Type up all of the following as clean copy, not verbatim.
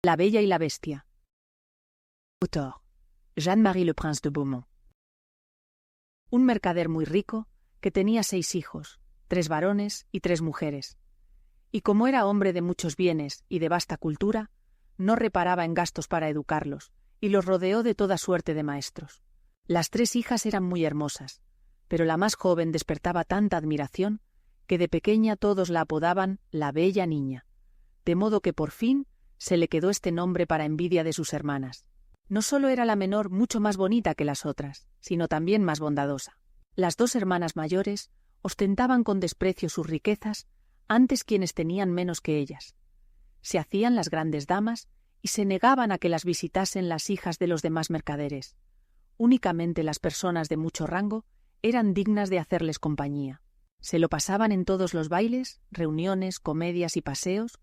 La Bella y la Bestia. Autor: Jean-Marie Le Prince de Beaumont. Un mercader muy rico, que tenía 6 hijos, 3 varones y 3 mujeres. Y como era hombre de muchos bienes y de vasta cultura, no reparaba en gastos para educarlos, y los rodeó de toda suerte de maestros. Las 3 hijas eran muy hermosas, pero la más joven despertaba tanta admiración que de pequeña todos la apodaban la Bella Niña, de modo que por fin se le quedó este nombre para envidia de sus hermanas. No solo era la menor mucho más bonita que las otras, sino también más bondadosa. Las 2 hermanas mayores ostentaban con desprecio sus riquezas antes quienes tenían menos que ellas. Se hacían las grandes damas y se negaban a que las visitasen las hijas de los demás mercaderes. Únicamente las personas de mucho rango eran dignas de hacerles compañía. Se lo pasaban en todos los bailes, reuniones, comedias y paseos,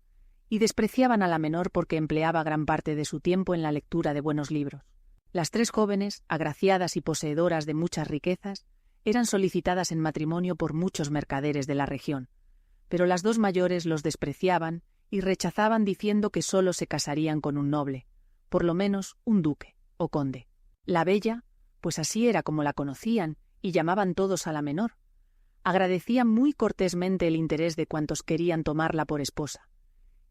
y despreciaban a la menor porque empleaba gran parte de su tiempo en la lectura de buenos libros. Las 3 jóvenes, agraciadas y poseedoras de muchas riquezas, eran solicitadas en matrimonio por muchos mercaderes de la región, pero las 2 mayores los despreciaban y rechazaban diciendo que sólo se casarían con un noble, por lo menos un duque o conde. La Bella, pues así era como la conocían y llamaban todos a la menor, agradecía muy cortésmente el interés de cuantos querían tomarla por esposa,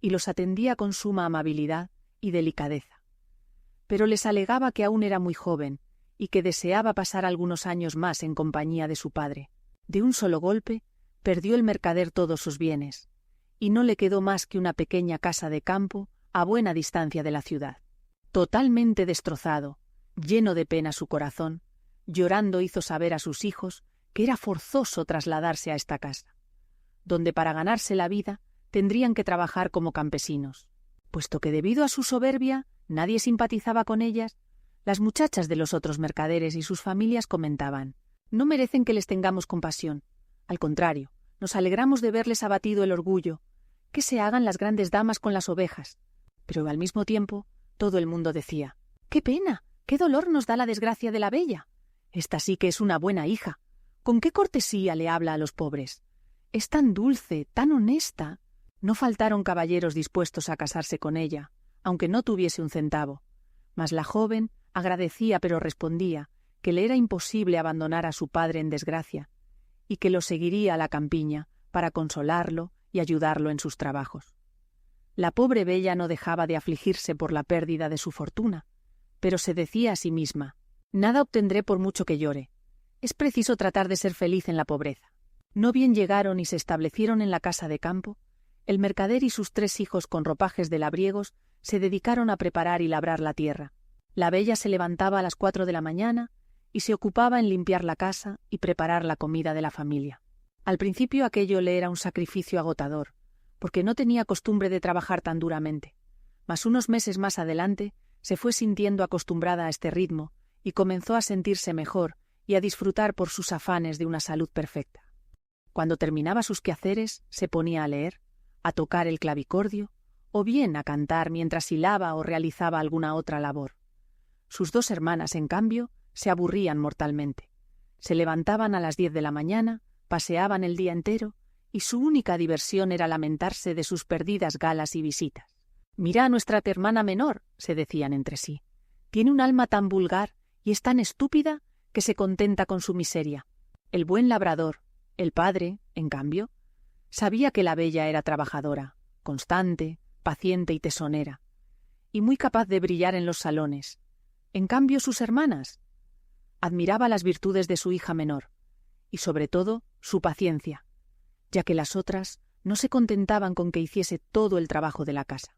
y los atendía con suma amabilidad y delicadeza. Pero les alegaba que aún era muy joven y que deseaba pasar algunos años más en compañía de su padre. De un solo golpe, perdió el mercader todos sus bienes, y no le quedó más que una pequeña casa de campo a buena distancia de la ciudad. Totalmente destrozado, lleno de pena su corazón, llorando hizo saber a sus hijos que era forzoso trasladarse a esta casa, donde para ganarse la vida tendrían que trabajar como campesinos. Puesto que debido a su soberbia nadie simpatizaba con ellas, las muchachas de los otros mercaderes y sus familias comentaban: «No merecen que les tengamos compasión. Al contrario, nos alegramos de verles abatido el orgullo. Que se hagan las grandes damas con las ovejas». Pero al mismo tiempo, todo el mundo decía: «¡Qué pena! ¡Qué dolor nos da la desgracia de la Bella! Esta sí que es una buena hija. ¿Con qué cortesía le habla a los pobres? Es tan dulce, tan honesta». No faltaron caballeros dispuestos a casarse con ella, aunque no tuviese un centavo. Mas la joven agradecía, pero respondía que le era imposible abandonar a su padre en desgracia, y que lo seguiría a la campiña para consolarlo y ayudarlo en sus trabajos. La pobre Bella no dejaba de afligirse por la pérdida de su fortuna, pero se decía a sí misma: «Nada obtendré por mucho que llore. Es preciso tratar de ser feliz en la pobreza». No bien llegaron y se establecieron en la casa de campo, el mercader y sus 3 hijos con ropajes de labriegos se dedicaron a preparar y labrar la tierra. La Bella se levantaba a las 4 de la mañana y se ocupaba en limpiar la casa y preparar la comida de la familia. Al principio aquello le era un sacrificio agotador, porque no tenía costumbre de trabajar tan duramente, mas unos meses más adelante se fue sintiendo acostumbrada a este ritmo y comenzó a sentirse mejor y a disfrutar por sus afanes de una salud perfecta. Cuando terminaba sus quehaceres, se ponía a leer, a tocar el clavicordio, o bien a cantar mientras hilaba o realizaba alguna otra labor. Sus 2 hermanas, en cambio, se aburrían mortalmente. Se levantaban a las 10 de la mañana, paseaban el día entero, y su única diversión era lamentarse de sus perdidas galas y visitas. «Mira a nuestra hermana menor», se decían entre sí. «Tiene un alma tan vulgar y es tan estúpida que se contenta con su miseria». El buen labrador, el padre, en cambio, sabía que la Bella era trabajadora, constante, paciente y tesonera, y muy capaz de brillar en los salones. En cambio, sus hermanas admiraba las virtudes de su hija menor, y sobre todo su paciencia, ya que las otras no se contentaban con que hiciese todo el trabajo de la casa,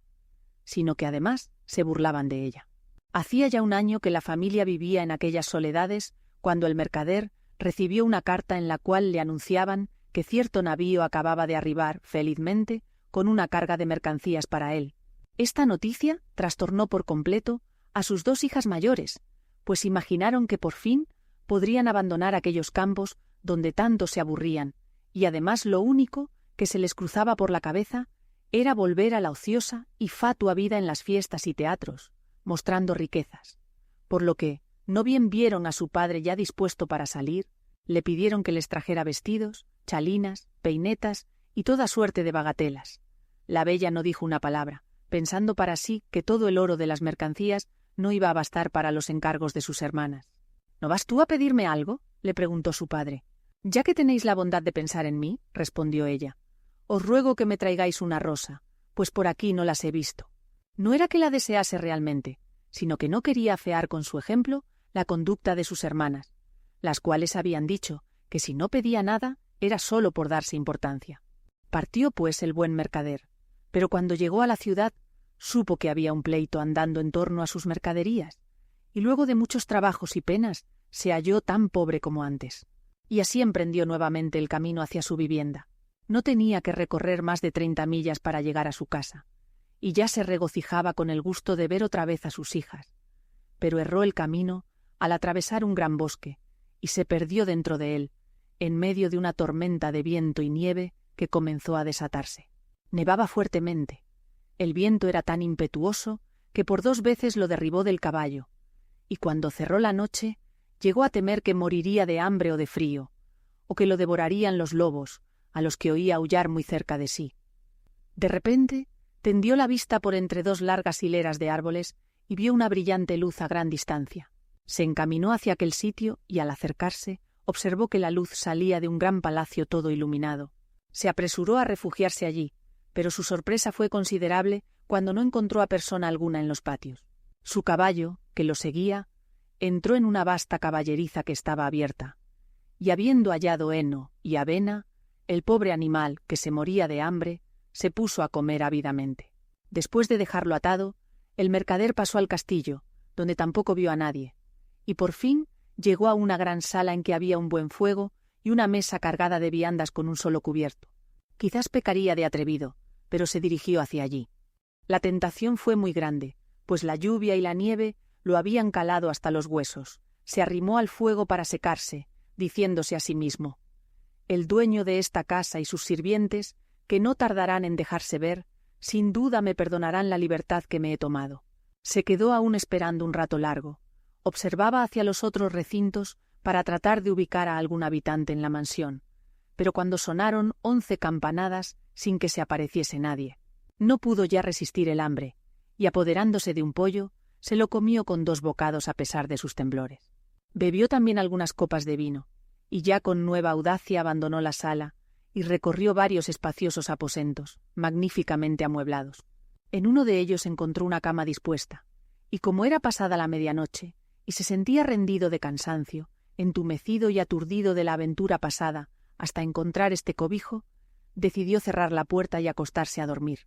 sino que además se burlaban de ella. Hacía ya un año que la familia vivía en aquellas soledades cuando el mercader recibió una carta en la cual le anunciaban que cierto navío acababa de arribar, felizmente, con una carga de mercancías para él. Esta noticia trastornó por completo a sus 2 hijas mayores, pues imaginaron que por fin podrían abandonar aquellos campos donde tanto se aburrían, y además lo único que se les cruzaba por la cabeza era volver a la ociosa y fatua vida en las fiestas y teatros, mostrando riquezas, por lo que, no bien vieron a su padre ya dispuesto para salir, le pidieron que les trajera vestidos, chalinas, peinetas y toda suerte de bagatelas. La Bella no dijo una palabra, pensando para sí que todo el oro de las mercancías no iba a bastar para los encargos de sus hermanas. —¿No vas tú a pedirme algo? —le preguntó su padre. —Ya que tenéis la bondad de pensar en mí —respondió ella—, os ruego que me traigáis una rosa, pues por aquí no las he visto. No era que la desease realmente, sino que no quería afear con su ejemplo la conducta de sus hermanas, las cuales habían dicho que si no pedía nada era solo por darse importancia. Partió, pues, el buen mercader, pero cuando llegó a la ciudad supo que había un pleito andando en torno a sus mercaderías, y luego de muchos trabajos y penas se halló tan pobre como antes. Y así emprendió nuevamente el camino hacia su vivienda. No tenía que recorrer más de 30 millas para llegar a su casa, y ya se regocijaba con el gusto de ver otra vez a sus hijas. Pero erró el camino al atravesar un gran bosque, y se perdió dentro de él, en medio de una tormenta de viento y nieve que comenzó a desatarse. Nevaba fuertemente. El viento era tan impetuoso que por 2 veces lo derribó del caballo, y cuando cerró la noche llegó a temer que moriría de hambre o de frío, o que lo devorarían los lobos, a los que oía aullar muy cerca de sí. De repente tendió la vista por entre 2 largas hileras de árboles y vio una brillante luz a gran distancia. Se encaminó hacia aquel sitio y al acercarse observó que la luz salía de un gran palacio todo iluminado. Se apresuró a refugiarse allí, pero su sorpresa fue considerable cuando no encontró a persona alguna en los patios. Su caballo, que lo seguía, entró en una vasta caballeriza que estaba abierta, y habiendo hallado heno y avena, el pobre animal, que se moría de hambre, se puso a comer ávidamente. Después de dejarlo atado, el mercader pasó al castillo, donde tampoco vio a nadie, y por fin llegó a una gran sala en que había un buen fuego y una mesa cargada de viandas con un solo cubierto. Quizás pecaría de atrevido, pero se dirigió hacia allí. La tentación fue muy grande, pues la lluvia y la nieve lo habían calado hasta los huesos. Se arrimó al fuego para secarse, diciéndose a sí mismo: «El dueño de esta casa y sus sirvientes, que no tardarán en dejarse ver, sin duda me perdonarán la libertad que me he tomado». Se quedó aún esperando un rato largo. Observaba hacia los otros recintos para tratar de ubicar a algún habitante en la mansión, pero cuando sonaron 11 campanadas sin que se apareciese nadie, no pudo ya resistir el hambre, y apoderándose de un pollo, se lo comió con 2 bocados a pesar de sus temblores. Bebió también algunas copas de vino, y ya con nueva audacia abandonó la sala y recorrió varios espaciosos aposentos, magníficamente amueblados. En uno de ellos encontró una cama dispuesta, y como era pasada la medianoche, y se sentía rendido de cansancio, entumecido y aturdido de la aventura pasada, hasta encontrar este cobijo, decidió cerrar la puerta y acostarse a dormir.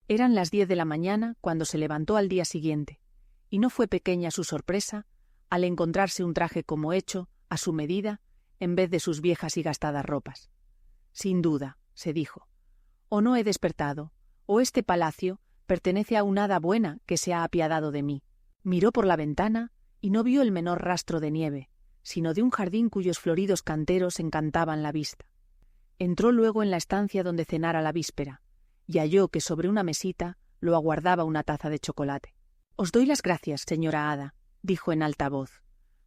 Eran las 10 de la mañana cuando se levantó al día siguiente, y no fue pequeña su sorpresa al encontrarse un traje como hecho, a su medida, en vez de sus viejas y gastadas ropas. Sin duda, se dijo, o no he despertado, o este palacio pertenece a una hada buena que se ha apiadado de mí. Miró por la ventana y no vio el menor rastro de nieve, sino de un jardín cuyos floridos canteros encantaban la vista. Entró luego en la estancia donde cenara la víspera, y halló que sobre una mesita lo aguardaba una taza de chocolate. «Os doy las gracias, señora hada», dijo en alta voz,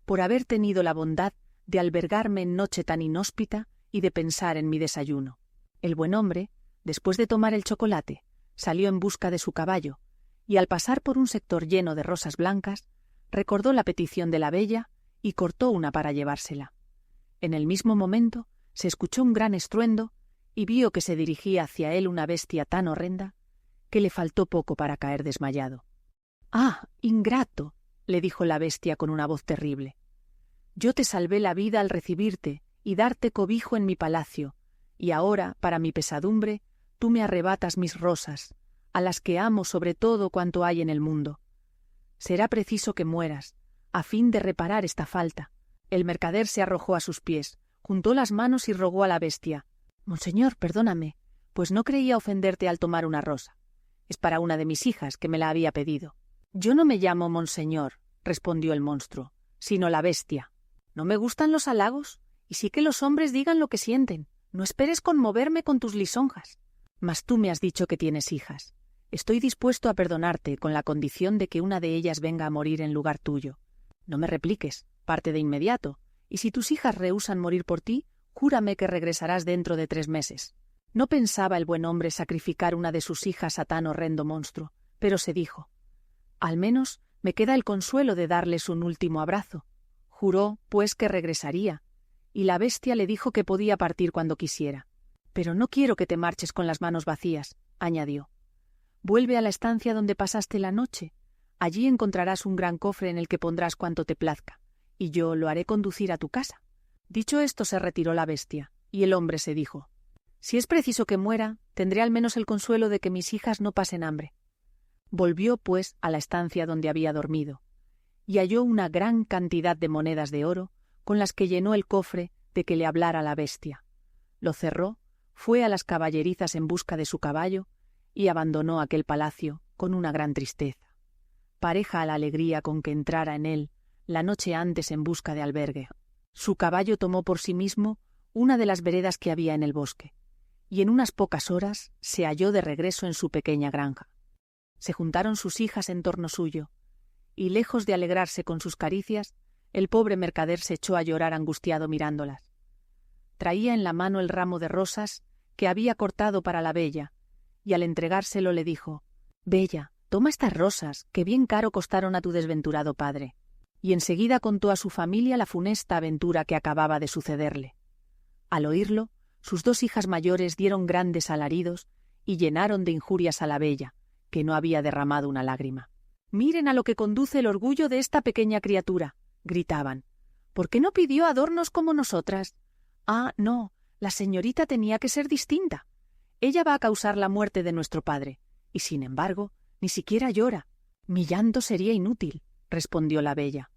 «por haber tenido la bondad de albergarme en noche tan inhóspita y de pensar en mi desayuno». El buen hombre, después de tomar el chocolate, salió en busca de su caballo, y al pasar por un sector lleno de rosas blancas, recordó la petición de la bella y cortó una para llevársela. En el mismo momento se escuchó un gran estruendo y vio que se dirigía hacia él una bestia tan horrenda que le faltó poco para caer desmayado. «¡Ah, ingrato!», le dijo la bestia con una voz terrible. «Yo te salvé la vida al recibirte y darte cobijo en mi palacio, y ahora, para mi pesadumbre, tú me arrebatas mis rosas, a las que amo sobre todo cuanto hay en el mundo. Será preciso que mueras, a fin de reparar esta falta». El mercader se arrojó a sus pies, juntó las manos y rogó a la bestia: «Monseñor, perdóname, pues no creía ofenderte al tomar una rosa. Es para una de mis hijas, que me la había pedido». «Yo no me llamo monseñor», respondió el monstruo, «sino la bestia. No me gustan los halagos, y sí que los hombres digan lo que sienten. No esperes conmoverme con tus lisonjas. Mas tú me has dicho que tienes hijas. Estoy dispuesto a perdonarte con la condición de que una de ellas venga a morir en lugar tuyo. No me repliques, parte de inmediato, y si tus hijas rehúsan morir por ti, júrame que regresarás dentro de 3 meses». No pensaba el buen hombre sacrificar una de sus hijas a tan horrendo monstruo, pero se dijo: «Al menos me queda el consuelo de darles un último abrazo». Juró, pues, que regresaría, y la bestia le dijo que podía partir cuando quisiera. «Pero no quiero que te marches con las manos vacías», añadió. «Vuelve a la estancia donde pasaste la noche. Allí encontrarás un gran cofre en el que pondrás cuanto te plazca, y yo lo haré conducir a tu casa». Dicho esto, se retiró la bestia, y el hombre se dijo: «Si es preciso que muera, tendré al menos el consuelo de que mis hijas no pasen hambre». Volvió, pues, a la estancia donde había dormido, y halló una gran cantidad de monedas de oro, con las que llenó el cofre de que le hablara la bestia. Lo cerró, fue a las caballerizas en busca de su caballo, y abandonó aquel palacio con una gran tristeza, pareja a la alegría con que entrara en él la noche antes en busca de albergue. Su caballo tomó por sí mismo una de las veredas que había en el bosque, y en unas pocas horas se halló de regreso en su pequeña granja. Se juntaron sus hijas en torno suyo, y lejos de alegrarse con sus caricias, el pobre mercader se echó a llorar angustiado mirándolas. Traía en la mano el ramo de rosas que había cortado para la bella, y al entregárselo le dijo: «Bella, toma estas rosas, que bien caro costaron a tu desventurado padre». Y enseguida contó a su familia la funesta aventura que acababa de sucederle. Al oírlo, sus dos hijas mayores dieron grandes alaridos y llenaron de injurias a la bella, que no había derramado una lágrima. «Miren a lo que conduce el orgullo de esta pequeña criatura», gritaban. «¿Por qué no pidió adornos como nosotras? Ah, no, la señorita tenía que ser distinta. Ella va a causar la muerte de nuestro padre, y sin embargo, ni siquiera llora». «Mi llanto sería inútil», respondió la bella.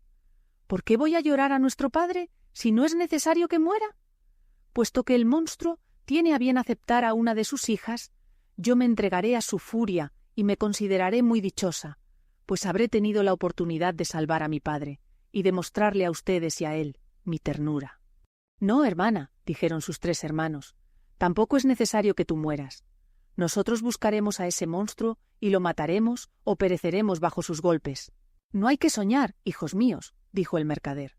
«¿Por qué voy a llorar a nuestro padre si no es necesario que muera? Puesto que el monstruo tiene a bien aceptar a una de sus hijas, yo me entregaré a su furia y me consideraré muy dichosa, pues habré tenido la oportunidad de salvar a mi padre y de mostrarle a ustedes y a él mi ternura». «No, hermana», dijeron sus tres hermanos, «tampoco es necesario que tú mueras. Nosotros buscaremos a ese monstruo y lo mataremos o pereceremos bajo sus golpes». «No hay que soñar, hijos míos», dijo el mercader.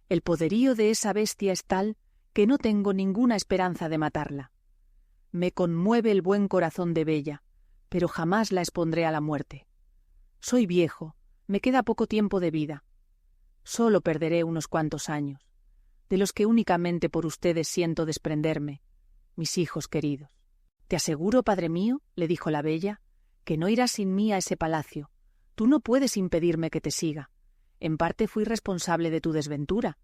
«El poderío de esa bestia es tal que no tengo ninguna esperanza de matarla. Me conmueve el buen corazón de Bella, pero jamás la expondré a la muerte. Soy viejo, me queda poco tiempo de vida. Solo perderé unos cuantos años, de los que únicamente por ustedes siento desprenderme, mis hijos queridos. Te aseguro, padre mío», le dijo la Bella, «que no irás sin mí a ese palacio. Tú no puedes impedirme que te siga. En parte fui responsable de tu desventura.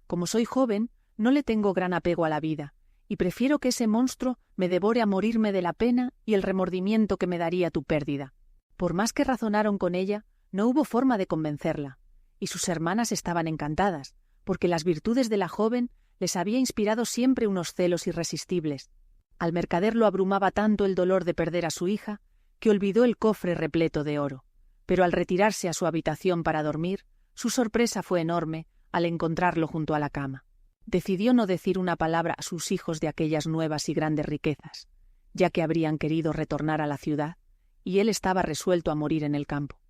Como soy joven, no le tengo gran apego a la vida, y prefiero que ese monstruo me devore a morirme de la pena y el remordimiento que me daría tu pérdida». Por más que razonaron con ella, no hubo forma de convencerla, y sus hermanas estaban encantadas, porque las virtudes de la joven les había inspirado siempre unos celos irresistibles. Al mercader lo abrumaba tanto el dolor de perder a su hija, que olvidó el cofre repleto de oro. Pero al retirarse a su habitación para dormir, su sorpresa fue enorme al encontrarlo junto a la cama. Decidió no decir una palabra a sus hijos de aquellas nuevas y grandes riquezas, ya que habrían querido retornar a la ciudad, y él estaba resuelto a morir en el campo.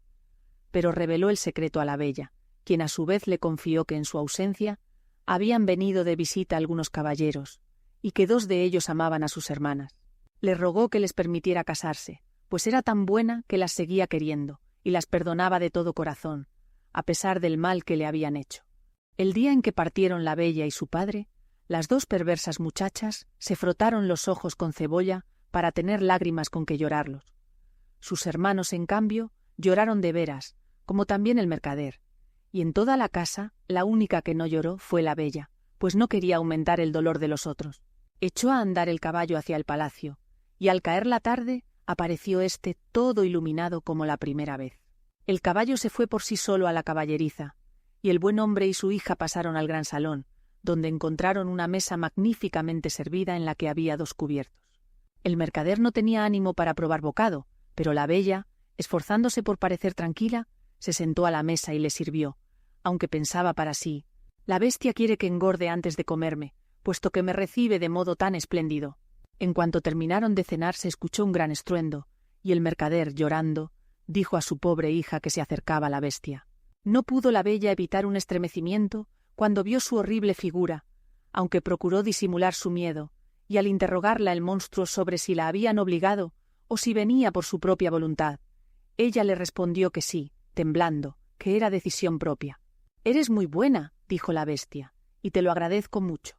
Pero reveló el secreto a la bella, quien a su vez le confió que en su ausencia habían venido de visita algunos caballeros, y que dos de ellos amaban a sus hermanas. Le rogó que les permitiera casarse, pues era tan buena que las seguía queriendo, y las perdonaba de todo corazón, a pesar del mal que le habían hecho. El día en que partieron la bella y su padre, las dos perversas muchachas se frotaron los ojos con cebolla para tener lágrimas con que llorarlos. Sus hermanos, en cambio, lloraron de veras, como también el mercader, y en toda la casa la única que no lloró fue la bella, pues no quería aumentar el dolor de los otros. Echó a andar el caballo hacia el palacio, y al caer la tarde apareció éste todo iluminado como la primera vez. El caballo se fue por sí solo a la caballeriza, y el buen hombre y su hija pasaron al gran salón, donde encontraron una mesa magníficamente servida en la que había 2 cubiertos. El mercader no tenía ánimo para probar bocado, pero la bella, esforzándose por parecer tranquila, se sentó a la mesa y le sirvió, aunque pensaba para sí: «La bestia quiere que engorde antes de comerme, puesto que me recibe de modo tan espléndido». En cuanto terminaron de cenar se escuchó un gran estruendo, y el mercader, llorando, dijo a su pobre hija que se acercaba a la bestia. No pudo la bella evitar un estremecimiento cuando vio su horrible figura, aunque procuró disimular su miedo, y al interrogarla el monstruo sobre si la habían obligado o si venía por su propia voluntad, Ella le respondió que sí, temblando, que era decisión propia. «Eres muy buena», dijo la bestia, «y te lo agradezco mucho.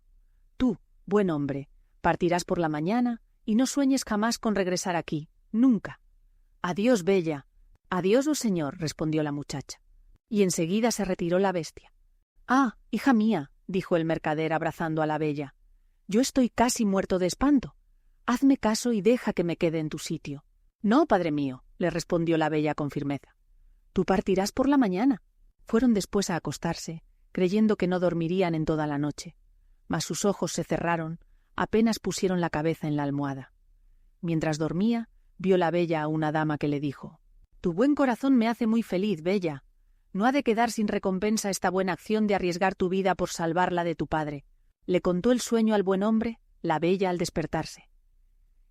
Tú, buen hombre, partirás por la mañana y no sueñes jamás con regresar aquí, nunca». «Adiós, bella». «Adiós, oh señor», respondió la muchacha. Y enseguida se retiró la bestia. «Ah, hija mía», dijo el mercader abrazando a la bella, «yo estoy casi muerto de espanto. Hazme caso y deja que me quede en tu sitio». «No, padre mío», le respondió la bella con firmeza. «Tú partirás por la mañana». Fueron después a acostarse, creyendo que no dormirían en toda la noche. Mas sus ojos se cerraron, apenas pusieron la cabeza en la almohada. Mientras dormía, vio la bella a una dama que le dijo: «Tu buen corazón me hace muy feliz, bella. No ha de quedar sin recompensa esta buena acción de arriesgar tu vida por salvarla de tu padre». Le contó el sueño al buen hombre, la bella al despertarse.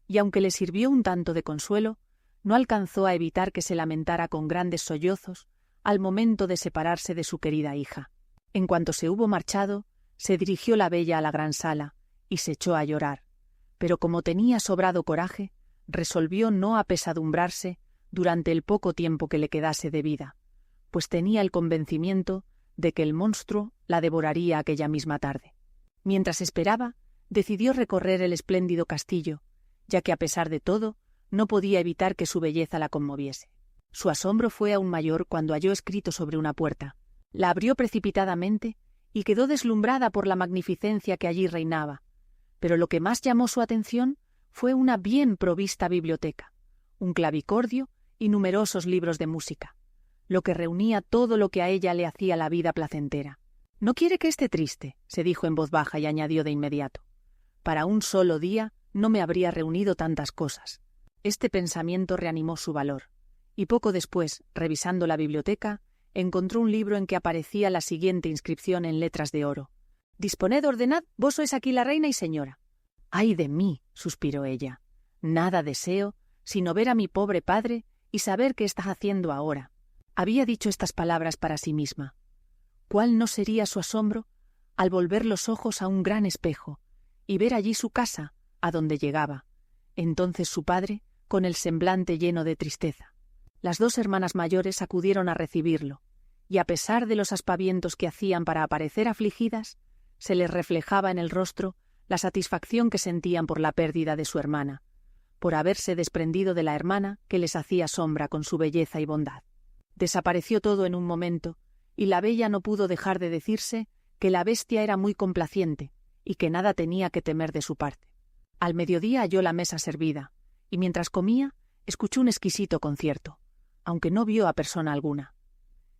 Y aunque le sirvió un tanto de consuelo, no alcanzó a evitar que se lamentara con grandes sollozos al momento de separarse de su querida hija. En cuanto se hubo marchado, se dirigió la bella a la gran sala y se echó a llorar, pero como tenía sobrado coraje, resolvió no apesadumbrarse durante el poco tiempo que le quedase de vida, pues tenía el convencimiento de que el monstruo la devoraría aquella misma tarde. Mientras esperaba, decidió recorrer el espléndido castillo, ya que a pesar de todo, no podía evitar que su belleza la conmoviese. Su asombro fue aún mayor cuando halló escrito sobre una puerta. La abrió precipitadamente y quedó deslumbrada por la magnificencia que allí reinaba. Pero lo que más llamó su atención fue una bien provista biblioteca, un clavicordio y numerosos libros de música, lo que reunía todo lo que a ella le hacía la vida placentera. «No quiere que esté triste», se dijo en voz baja y añadió de inmediato: «Para un solo día no me habría reunido tantas cosas». Este pensamiento reanimó su valor, y poco después, revisando la biblioteca, encontró un libro en que aparecía la siguiente inscripción en letras de oro: «Disponed, ordenad, vos sois aquí la reina y señora». «¡Ay de mí!», suspiró ella. «Nada deseo sino ver a mi pobre padre y saber qué está haciendo ahora». Había dicho estas palabras para sí misma. ¿Cuál no sería su asombro al volver los ojos a un gran espejo y ver allí su casa, a donde llegaba? Entonces su padre, con el semblante lleno de tristeza. Las dos hermanas mayores acudieron a recibirlo, y a pesar de los aspavientos que hacían para aparecer afligidas, se les reflejaba en el rostro la satisfacción que sentían por la pérdida de su hermana, por haberse desprendido de la hermana que les hacía sombra con su belleza y bondad. Desapareció todo en un momento, y la bella no pudo dejar de decirse que la bestia era muy complaciente y que nada tenía que temer de su parte. Al mediodía halló la mesa servida, y mientras comía, escuchó un exquisito concierto, aunque no vio a persona alguna.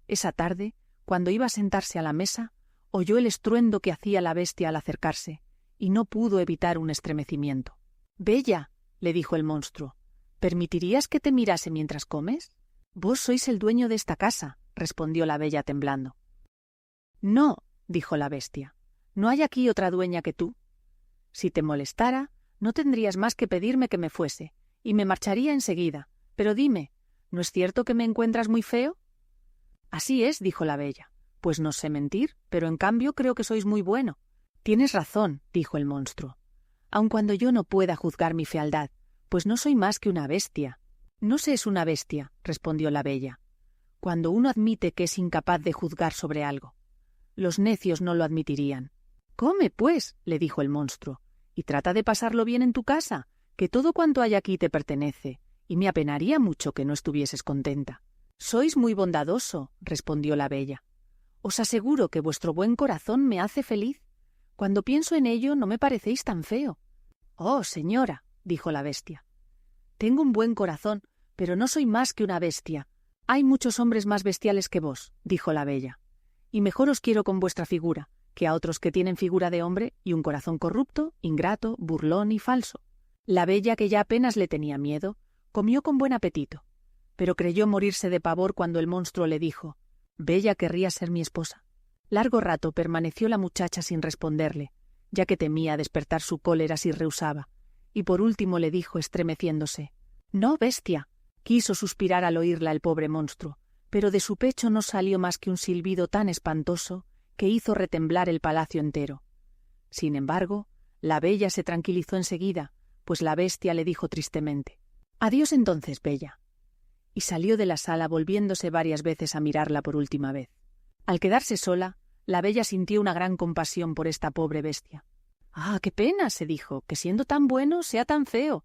Esa tarde, cuando iba a sentarse a la mesa, oyó el estruendo que hacía la bestia al acercarse, y no pudo evitar un estremecimiento. «Bella», le dijo el monstruo, «¿permitirías que te mirase mientras comes?» «Vos sois el dueño de esta casa», respondió la bella temblando. «No», dijo la bestia, «no hay aquí otra dueña que tú. Si te molestara, no tendrías más que pedirme que me fuese, y me marcharía enseguida. Pero dime, ¿no es cierto que me encuentras muy feo?» «Así es», dijo la bella, «pues no sé mentir, pero en cambio creo que sois muy bueno». «Tienes razón», dijo el monstruo, «aun cuando yo no pueda juzgar mi fealdad, pues no soy más que una bestia». «No se es una bestia», respondió la bella, «cuando uno admite que es incapaz de juzgar sobre algo. Los necios no lo admitirían». «Come, pues», le dijo el monstruo, «y trata de pasarlo bien en tu casa, que todo cuanto hay aquí te pertenece, y me apenaría mucho que no estuvieses contenta». «Sois muy bondadoso», respondió la bella. «Os aseguro que vuestro buen corazón me hace feliz. Cuando pienso en ello no me parecéis tan feo». «Oh, señora», dijo la bestia, «tengo un buen corazón, pero no soy más que una bestia. Hay muchos hombres más bestiales que vos», dijo la bella, «y mejor os quiero con vuestra figura, que a otros que tienen figura de hombre y un corazón corrupto, ingrato, burlón y falso». La bella, que ya apenas le tenía miedo, comió con buen apetito, pero creyó morirse de pavor cuando el monstruo le dijo: «Bella querría ser mi esposa». Largo rato permaneció la muchacha sin responderle, ya que temía despertar su cólera si rehusaba, y por último le dijo estremeciéndose: «No, bestia». Quiso suspirar al oírla el pobre monstruo, pero de su pecho no salió más que un silbido tan espantoso que hizo retemblar el palacio entero. Sin embargo, la bella se tranquilizó enseguida, pues la bestia le dijo tristemente: «Adiós entonces, bella». y salió de la sala volviéndose varias veces a mirarla por última vez. Al quedarse sola, la bella sintió una gran compasión por esta pobre bestia. «¡Ah, qué pena!», se dijo, «que siendo tan bueno sea tan feo».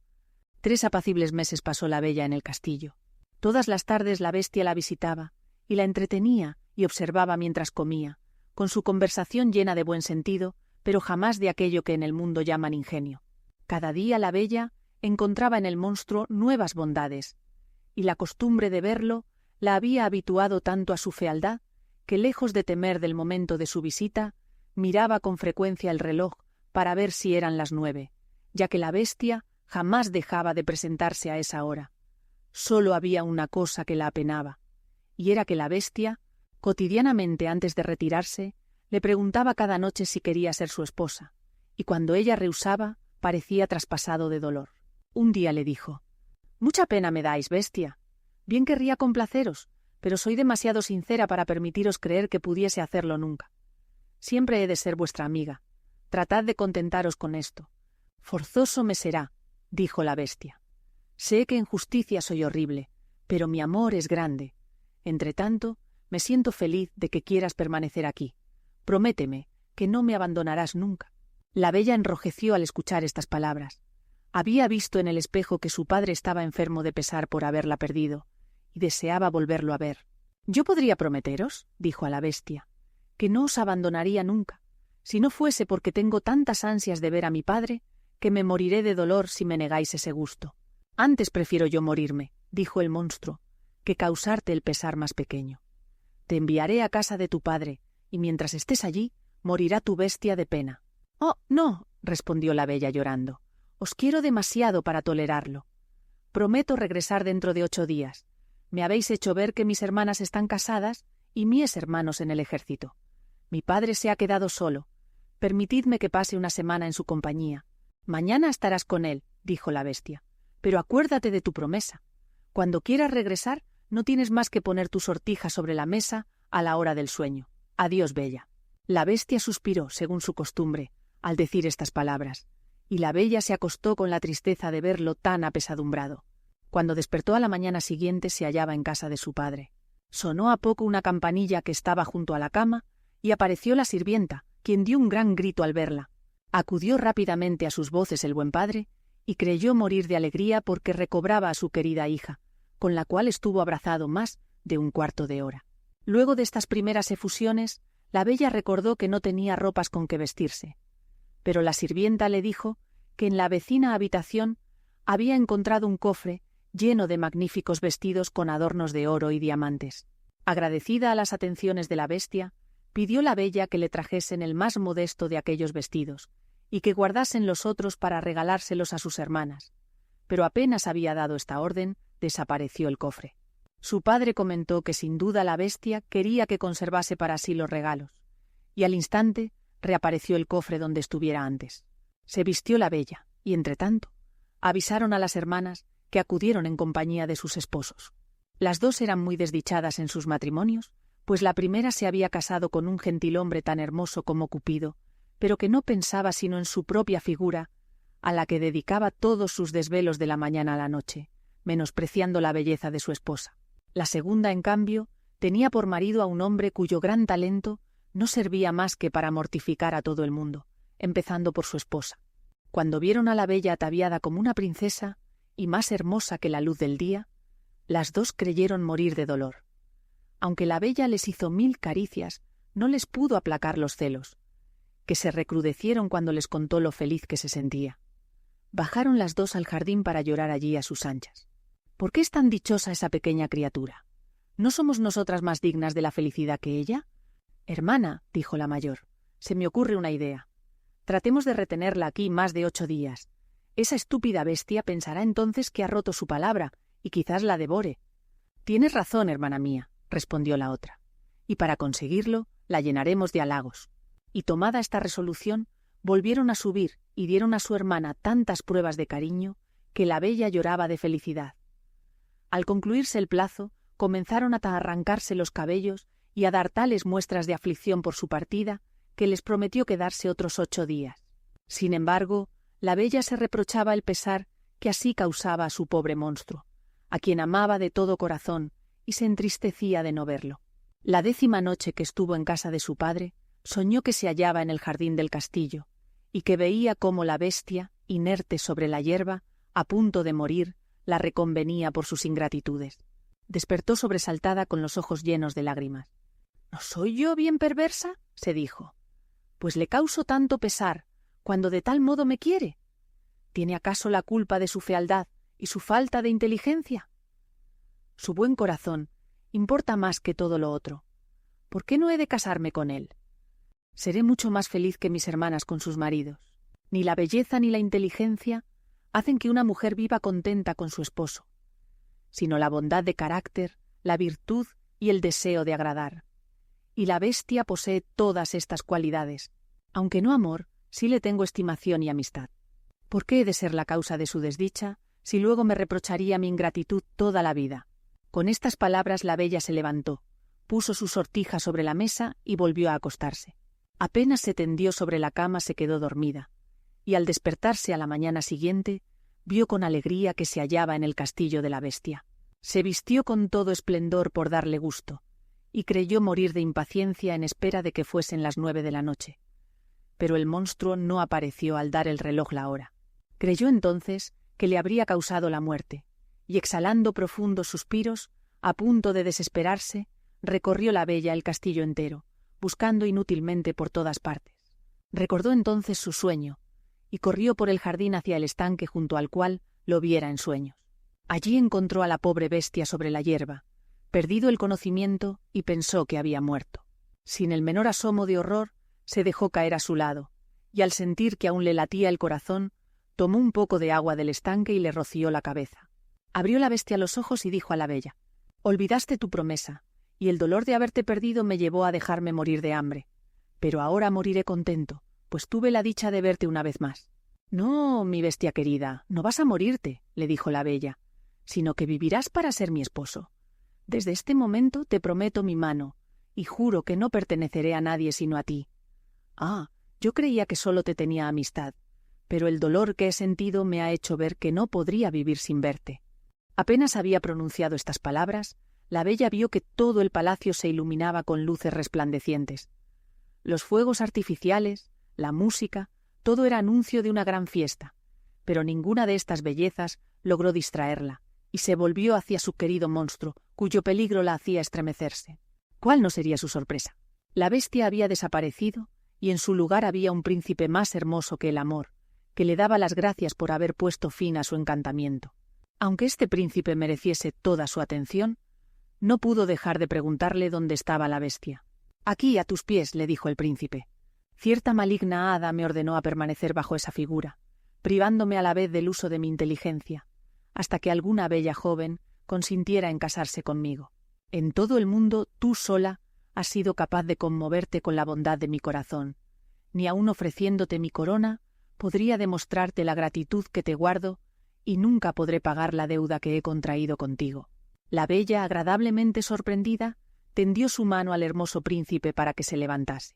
3 apacibles meses pasó la bella en el castillo. Todas las tardes la bestia la visitaba, y la entretenía y observaba mientras comía, con su conversación llena de buen sentido, pero jamás de aquello que en el mundo llaman ingenio. Cada día la bella encontraba en el monstruo nuevas bondades, y la costumbre de verlo la había habituado tanto a su fealdad, que lejos de temer del momento de su visita, miraba con frecuencia el reloj para ver si eran las 9, ya que la bestia jamás dejaba de presentarse a esa hora. Solo había una cosa que la apenaba, y era que la bestia, cotidianamente antes de retirarse, le preguntaba cada noche si quería ser su esposa, y cuando ella rehusaba, parecía traspasado de dolor. Un día le dijo: «Mucha pena me dais, bestia. Bien querría complaceros, pero soy demasiado sincera para permitiros creer que pudiese hacerlo nunca. Siempre he de ser vuestra amiga. Tratad de contentaros con esto. Forzoso me será», dijo la bestia. «Sé que en justicia soy horrible, pero mi amor es grande. Entretanto, me siento feliz de que quieras permanecer aquí. Prométeme que no me abandonarás nunca». La bella enrojeció al escuchar estas palabras. Había visto en el espejo que su padre estaba enfermo de pesar por haberla perdido, y deseaba volverlo a ver. «Yo podría prometeros», dijo a la bestia, «que no os abandonaría nunca, si no fuese porque tengo tantas ansias de ver a mi padre, que me moriré de dolor si me negáis ese gusto. Antes prefiero yo morirme», dijo el monstruo, «que causarte el pesar más pequeño. Te enviaré a casa de tu padre, y mientras estés allí, morirá tu bestia de pena». «Oh, no», respondió la bella llorando, «os quiero demasiado para tolerarlo. Prometo regresar dentro de 8 días. Me habéis hecho ver que mis hermanas están casadas y mis hermanos en el ejército. Mi padre se ha quedado solo. Permitidme que pase una semana en su compañía. Mañana estarás con él», dijo la bestia, «pero acuérdate de tu promesa. Cuando quieras regresar, no tienes más que poner tu sortija sobre la mesa a la hora del sueño. Adiós, bella». La bestia suspiró, según su costumbre, al decir estas palabras, y la bella se acostó con la tristeza de verlo tan apesadumbrado. Cuando despertó a la mañana siguiente se hallaba en casa de su padre. Sonó a poco una campanilla que estaba junto a la cama, y apareció la sirvienta, quien dio un gran grito al verla. Acudió rápidamente a sus voces el buen padre, y creyó morir de alegría porque recobraba a su querida hija, con la cual estuvo abrazado más de 1/4 de hora. Luego de estas primeras efusiones, la bella recordó que no tenía ropas con que vestirse, pero la sirvienta le dijo que en la vecina habitación había encontrado un cofre lleno de magníficos vestidos con adornos de oro y diamantes. Agradecida a las atenciones de la bestia, pidió la bella que le trajesen el más modesto de aquellos vestidos, y que guardasen los otros para regalárselos a sus hermanas. Pero apenas había dado esta orden, desapareció el cofre. Su padre comentó que sin duda la bestia quería que conservase para sí los regalos, y al instante reapareció el cofre donde estuviera antes. Se vistió la bella, y entretanto avisaron a las hermanas que acudieron en compañía de sus esposos. Las 2 eran muy desdichadas en sus matrimonios, pues la primera se había casado con un gentilhombre tan hermoso como Cupido, pero que no pensaba sino en su propia figura, a la que dedicaba todos sus desvelos de la mañana a la noche, menospreciando la belleza de su esposa. La segunda, en cambio, tenía por marido a un hombre cuyo gran talento no servía más que para mortificar a todo el mundo, empezando por su esposa. Cuando vieron a la bella ataviada como una princesa, y más hermosa que la luz del día, las 2 creyeron morir de dolor. Aunque la bella les hizo 1000 caricias, no les pudo aplacar los celos, que se recrudecieron cuando les contó lo feliz que se sentía. Bajaron las 2 al jardín para llorar allí a sus anchas. ¿Por qué es tan dichosa esa pequeña criatura? ¿No somos nosotras más dignas de la felicidad que ella? Hermana, dijo la mayor, se me ocurre una idea. Tratemos de retenerla aquí más de 8 días. Esa estúpida bestia pensará entonces que ha roto su palabra y quizás la devore. Tienes razón, hermana mía, respondió la otra, y para conseguirlo la llenaremos de halagos. Y tomada esta resolución, volvieron a subir y dieron a su hermana tantas pruebas de cariño que la bella lloraba de felicidad. Al concluirse el plazo, comenzaron a arrancarse los cabellos y a dar tales muestras de aflicción por su partida que les prometió quedarse otros 8 días. Sin embargo, la bella se reprochaba el pesar que así causaba a su pobre monstruo, a quien amaba de todo corazón, y se entristecía de no verlo. La 10ª noche que estuvo en casa de su padre, soñó que se hallaba en el jardín del castillo, y que veía cómo la bestia, inerte sobre la hierba, a punto de morir, la reconvenía por sus ingratitudes. Despertó sobresaltada con los ojos llenos de lágrimas. ¿No soy yo bien perversa?, se dijo. Pues le causo tanto pesar, cuando de tal modo me quiere. ¿Tiene acaso la culpa de su fealdad y su falta de inteligencia? Su buen corazón importa más que todo lo otro. ¿Por qué no he de casarme con él? Seré mucho más feliz que mis hermanas con sus maridos. Ni la belleza ni la inteligencia hacen que una mujer viva contenta con su esposo, sino la bondad de carácter, la virtud y el deseo de agradar. Y la bestia posee todas estas cualidades, aunque no amor, sí le tengo estimación y amistad. ¿Por qué he de ser la causa de su desdicha, si luego me reprocharía mi ingratitud toda la vida? Con estas palabras la bella se levantó, puso su sortija sobre la mesa y volvió a acostarse. Apenas se tendió sobre la cama se quedó dormida, y al despertarse a la mañana siguiente, vio con alegría que se hallaba en el castillo de la bestia. Se vistió con todo esplendor por darle gusto, y creyó morir de impaciencia en espera de que fuesen las 9 de la noche. Pero el monstruo no apareció al dar el reloj la hora. Creyó entonces que le habría causado la muerte, y exhalando profundos suspiros, a punto de desesperarse, recorrió la bella el castillo entero, buscando inútilmente por todas partes. Recordó entonces su sueño, y corrió por el jardín hacia el estanque junto al cual lo viera en sueños. Allí encontró a la pobre bestia sobre la hierba, perdido el conocimiento, y pensó que había muerto. Sin el menor asomo de horror, se dejó caer a su lado, y al sentir que aún le latía el corazón, tomó un poco de agua del estanque y le roció la cabeza. Abrió la bestia los ojos y dijo a la bella: «Olvidaste tu promesa, y el dolor de haberte perdido me llevó a dejarme morir de hambre. Pero ahora moriré contento, pues tuve la dicha de verte una vez más». «No, mi bestia querida, no vas a morirte», le dijo la bella, «sino que vivirás para ser mi esposo. Desde este momento te prometo mi mano, y juro que no perteneceré a nadie sino a ti». «Ah, yo creía que solo te tenía amistad, pero el dolor que he sentido me ha hecho ver que no podría vivir sin verte». Apenas había pronunciado estas palabras, la bella vio que todo el palacio se iluminaba con luces resplandecientes. Los fuegos artificiales, la música, todo era anuncio de una gran fiesta, pero ninguna de estas bellezas logró distraerla, y se volvió hacia su querido monstruo, cuyo peligro la hacía estremecerse. ¿Cuál no sería su sorpresa? La bestia había desaparecido, y en su lugar había un príncipe más hermoso que el amor, que le daba las gracias por haber puesto fin a su encantamiento. Aunque este príncipe mereciese toda su atención, no pudo dejar de preguntarle dónde estaba la bestia. «Aquí, a tus pies», le dijo el príncipe. «Cierta maligna hada me ordenó a permanecer bajo esa figura, privándome a la vez del uso de mi inteligencia, hasta que alguna bella joven consintiera en casarse conmigo. En todo el mundo tú sola has sido capaz de conmoverte con la bondad de mi corazón. Ni aun ofreciéndote mi corona, podría demostrarte la gratitud que te guardo, y nunca podré pagar la deuda que he contraído contigo». La bella, agradablemente sorprendida, tendió su mano al hermoso príncipe para que se levantase.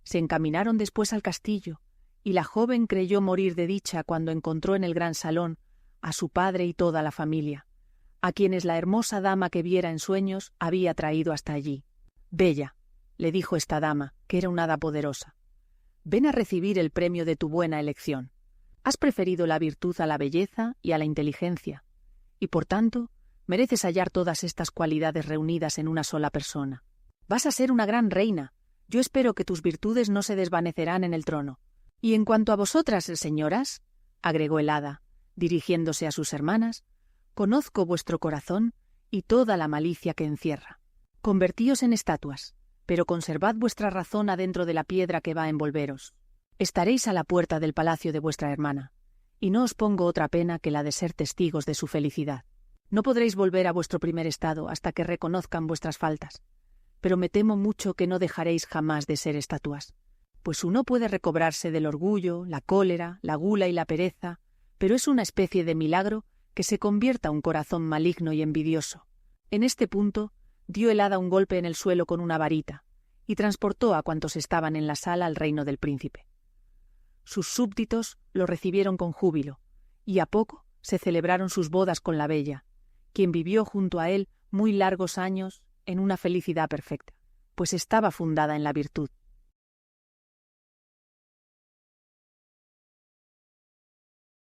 Se encaminaron después al castillo, y la joven creyó morir de dicha cuando encontró en el gran salón a su padre y toda la familia, a quienes la hermosa dama que viera en sueños había traído hasta allí. «Bella», le dijo esta dama, que era una hada poderosa, «ven a recibir el premio de tu buena elección. Has preferido la virtud a la belleza y a la inteligencia, y por tanto mereces hallar todas estas cualidades reunidas en una sola persona. Vas a ser una gran reina. Yo espero que tus virtudes no se desvanecerán en el trono. Y en cuanto a vosotras, señoras», agregó el hada, dirigiéndose a sus hermanas, «conozco vuestro corazón y toda la malicia que encierra. Convertíos en estatuas, pero conservad vuestra razón adentro de la piedra que va a envolveros. Estaréis a la puerta del palacio de vuestra hermana, y no os pongo otra pena que la de ser testigos de su felicidad. No podréis volver a vuestro primer estado hasta que reconozcan vuestras faltas, pero me temo mucho que no dejaréis jamás de ser estatuas, pues uno puede recobrarse del orgullo, la cólera, la gula y la pereza, pero es una especie de milagro que se convierta un corazón maligno y envidioso». En este punto dio el hada un golpe en el suelo con una varita, y transportó a cuantos estaban en la sala al reino del príncipe. Sus súbditos lo recibieron con júbilo, y a poco se celebraron sus bodas con la bella, quien vivió junto a él muy largos años en una felicidad perfecta, pues estaba fundada en la virtud.